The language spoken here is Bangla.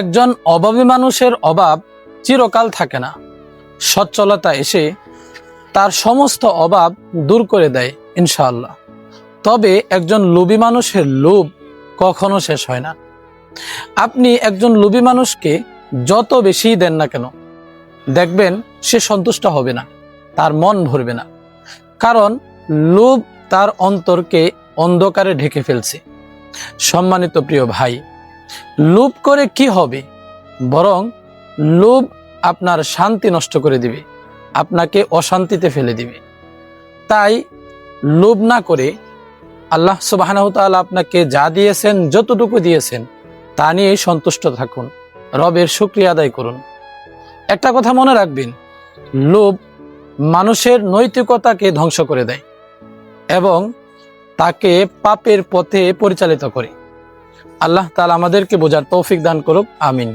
একজন অভাবী মানুষের অভাব চিরকাল থাকে না। সচ্ছলতা এসে তার সমস্ত অভাব দূর করে দেয় ইনশাআল্লাহ। তবে একজন লোভী মানুষের লোভ কখনো শেষ হয় না। আপনি একজন লোভী মানুষকে যত বেশি দেন না কেন, দেখবেন সে সন্তুষ্ট হবে না, তার মন ভরবে না। কারণ লোভ তার অন্তরকে অন্ধকারে ঢেকে ফেলছে। সম্মানিত প্রিয় ভাই, লোভ করে কি হবে? বরং লোভ আপনার শান্তি নষ্ট করে দিবে, আপনাকে অশান্তিতে ফেলে দিবে। তাই লোভ না করে আল্লাহ সুবহানাহু ওয়া তাআলা আপনাকে যা দিয়েছেন, যতটুকু দিয়েছেন, তা নিয়েই সন্তুষ্ট থাকুন, রবের শুকরিয়া আদায় করুন। একটা কথা মনে রাখবেন, লোভ মানুষের নৈতিকতাকে ধ্বংস করে দেয় এবং তাকে পাপের পথে পরিচালিত করে। আল্লাহ তাআলা আমাদেরকে বোঝার তৌফিক দান করুক, আমিন।